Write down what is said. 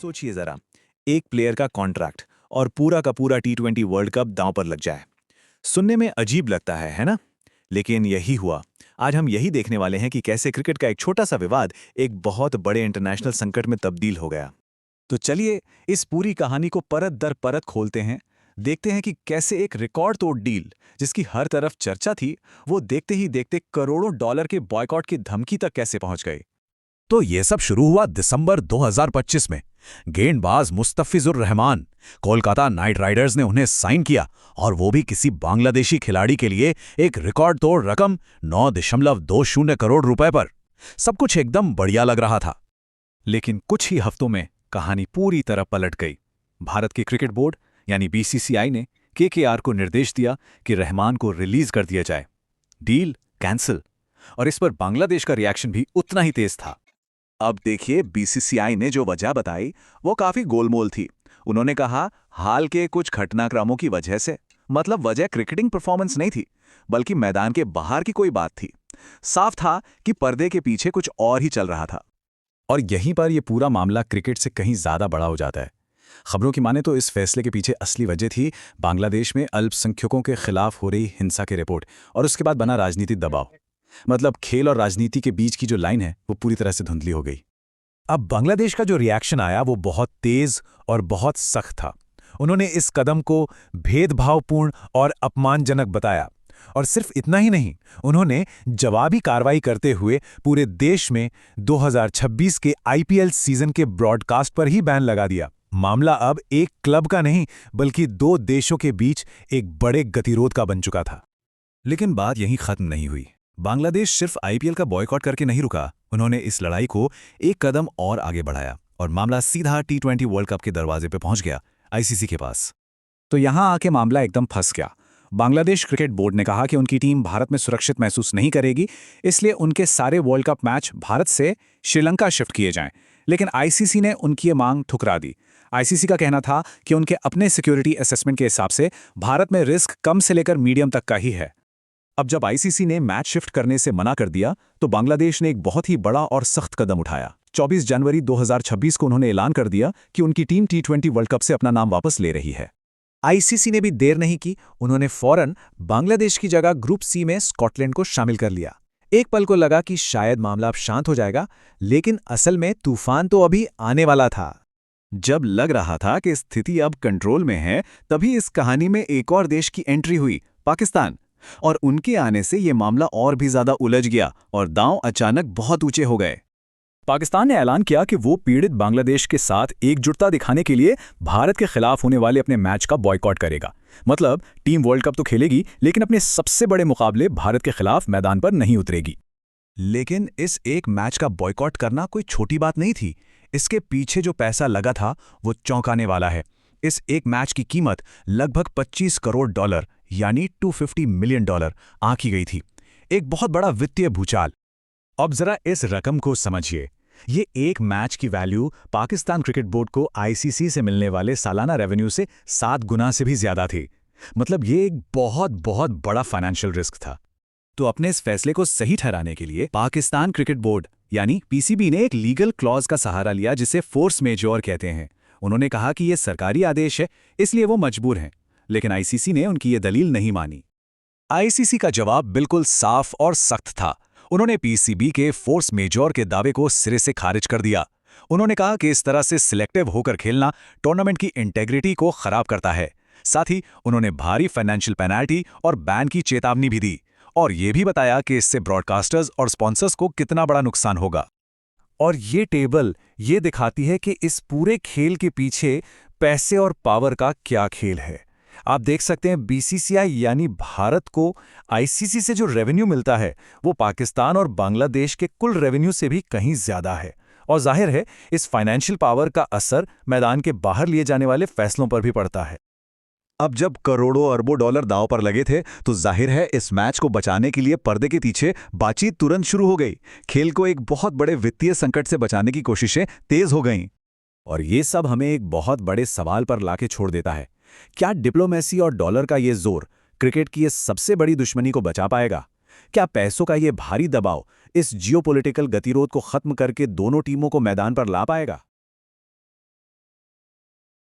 सोचिए जरा, एक प्लेयर का कॉन्ट्रैक्ट और पूरा का पूरा टी20 वर्ल्ड कप दांव पर लग जाए। सुनने में अजीब लगता है ना? लेकिन यही हुआ। आज हम यही देखने वाले हैं कि कैसे क्रिकेट का एक छोटा सा विवाद एक बहुत बड़े इंटरनेशनल संकट में तब्दील हो गया। तो चलिए इस पूरी कहानी को परत दर परत खोलते हैं। देखते हैं कि कैसे एक रिकॉर्ड तोड़ डील, जिसकी हर तरफ चर्चा थी, वो देखते ही देखते करोड़ों डॉलर के बॉयकॉट की धमकी तक कैसे पहुंच गई। तो ये सब शुरू हुआ दिसंबर 2025 में। गेंदबाज मुस्तफिजुर रहमान, कोलकाता नाइट राइडर्स ने उन्हें साइन किया, और वो भी किसी बांग्लादेशी खिलाड़ी के लिए एक रिकॉर्ड तोड़ रकम 9.20 करोड़ रुपए पर। सब कुछ एकदम बढ़िया लग रहा था। लेकिन कुछ ही हफ्तों में कहानी पूरी तरह पलट गई। भारत की क्रिकेट बोर्ड यानी बीसीसीआई ने केकेआर को निर्देश दिया कि रहमान को रिलीज कर दिया जाए। Deal cancel. और इस पर बांग्लादेश का रिएक्शन भी उतना ही तेज था। अब देखिए, बीसीसीआई ने जो वजह बताई वो काफी गोलमोल थी। उन्होंने कहा हाल के कुछ घटनाक्रमों की वजह से, मतलब वजह क्रिकेटिंग परफॉर्मेंस नहीं थी, बल्कि मैदान के बाहर की कोई बात थी। साफ था कि पर्दे के पीछे कुछ और ही चल रहा था। और यहीं पर यह पूरा मामला क्रिकेट से कहीं ज्यादा बड़ा हो जाता है। खबरों की माने तो इस फैसले के पीछे असली वजह थी बांग्लादेश में अल्पसंख्यकों के खिलाफ हो रही हिंसा की रिपोर्ट, और उसके बाद बना राजनीतिक दबाव। मतलब खेल और राजनीति के बीच की जो लाइन है वो पूरी तरह से धुंधली हो गई। अब बांग्लादेश का जो रिएक्शन आया वो बहुत तेज और बहुत सख्त था। उन्होंने इस कदम को भेदभावपूर्ण और अपमानजनक बताया। और सिर्फ इतना ही नहीं, उन्होंने जवाबी कार्रवाई करते हुए पूरे देश में 2026 के आईपीएल सीजन के ब्रॉडकास्ट पर ही बैन लगा दिया। मामला अब एक क्लब का नहीं, बल्कि दो देशों के बीच एक बड़े गतिरोध का बन चुका था। लेकिन बात यहीं खत्म नहीं हुई। बांग्लादेश सिर्फ आईपीएल का बॉयकॉट करके नहीं रुका। उन्होंने इस लड़ाई को एक कदम और आगे बढ़ाया, और मामला सीधा टी20 वर्ल्ड कप के दरवाजे पे पहुंच गया, आईसीसी के पास। तो यहां आके मामला एकदम फंस गया। बांग्लादेश क्रिकेट बोर्ड ने कहा कि उनकी टीम भारत में सुरक्षित महसूस नहीं करेगी, इसलिए उनके सारे वर्ल्ड कप मैच भारत से श्रीलंका शिफ्ट किए जाएं। लेकिन आईसीसी ने उनकी ये मांग ठुकरा दी। आईसीसी का कहना था कि उनके अपने सिक्योरिटी असेसमेंट के हिसाब से भारत में रिस्क कम से लेकर मीडियम तक का ही है। अब जब आईसीसी ने मैच शिफ्ट करने से मना कर दिया, तो बांग्लादेश ने एक बहुत ही बड़ा और सख्त कदम उठाया। 24 जनवरी 2026 को उन्होंने ऐलान कर दिया कि उनकी टीम टी20 वर्ल्ड कप से अपना नाम वापस ले रही है। आईसीसी ने भी देर नहीं की। उन्होंने फौरन बांग्लादेश की जगह ग्रुप सी में स्कॉटलैंड को शामिल कर लिया। एक पल को लगा कि शायद मामला अब शांत हो जाएगा, लेकिन असल में तूफान तो अभी आने वाला था। जब लग रहा था कि स्थिति अब कंट्रोल में है, तभी इस कहानी में एक और देश की एंट्री हुई, पाकिस्तान। और उनके आने से ये मामला और भी ज्यादा उलझ गया, और दांव अचानक बहुत ऊंचे हो गए। पाकिस्तान ने ऐलान किया कि वो पीड़ित बांग्लादेश के साथ एकजुटता दिखाने के लिए भारत के खिलाफ होने वाले अपने मैच का बॉयकॉट करेगा। मतलब टीम वर्ल्ड कप तो खेलेगी, लेकिन अपने सबसे बड़े मुकाबले भारत के खिलाफ मैदान पर नहीं उतरेगी। लेकिन इस एक मैच का बॉयकॉट करना कोई छोटी बात नहीं थी। इसके पीछे जो पैसा लगा था वो चौंकाने वाला है। इस एक मैच की कीमत लगभग 25 करोड़ डॉलर यानी $250 मिलियन आंकी गई थी। एक बहुत बड़ा वित्तीय भूचाल। अब जरा इस रकम को समझिए। ये एक मैच की वैल्यू पाकिस्तान क्रिकेट बोर्ड को आईसीसी से मिलने वाले सालाना रेवेन्यू से 7 गुना से भी ज्यादा थी। मतलब ये एक बहुत बहुत बड़ा फाइनेंशियल रिस्क था। तो अपने इस फैसले को सही ठहराने के लिए पाकिस्तान क्रिकेट बोर्ड यानी पीसीबी ने एक लीगल क्लॉज का सहारा लिया, जिसे फोर्स मेजोर कहते हैं। उन्होंने कहा कि यह सरकारी आदेश है, इसलिए वो मजबूर हैं। लेकिन आईसीसी ने उनकी ये दलील नहीं मानी। आईसीसी का जवाब बिल्कुल साफ और सख्त था। उन्होंने पीसीबी के फोर्स मेजोर के दावे को सिरे से खारिज कर दिया। उन्होंने कहा कि इस तरह से सिलेक्टिव होकर खेलना टूर्नामेंट की इंटेग्रिटी को खराब करता है। साथ ही उन्होंने भारी फाइनेंशियल पेनल्टी और बैन की चेतावनी भी दी, और यह भी बताया कि इससे ब्रॉडकास्टर्स और स्पॉन्सर्स को कितना बड़ा नुकसान होगा। और ये टेबल ये दिखाती है कि इस पूरे खेल के पीछे पैसे और पावर का क्या खेल है। आप देख सकते हैं बीसीसीआई यानी भारत को आईसीसी से जो रेवेन्यू मिलता है वो पाकिस्तान और बांग्लादेश के कुल रेवेन्यू से भी कहीं ज्यादा है। और जाहिर है इस फाइनेंशियल पावर का असर मैदान के बाहर लिए जाने वाले फैसलों पर भी पड़ता है। अब जब करोड़ों अरबों डॉलर दांव पर लगे थे, तो जाहिर है इस मैच को बचाने के लिए पर्दे के पीछे बातचीत तुरंत शुरू हो गई। खेल को एक बहुत बड़े वित्तीय संकट से बचाने की कोशिशें तेज हो गईं। और ये सब हमें एक बहुत बड़े सवाल पर लाके छोड़ देता है। क्या डिप्लोमेसी और डॉलर का ये जोर क्रिकेट की ये सबसे बड़ी दुश्मनी को बचा पाएगा? क्या पैसों का ये भारी दबाव इस जियोपॉलिटिकल गतिरोध को खत्म करके दोनों टीमों को मैदान पर ला पाएगा?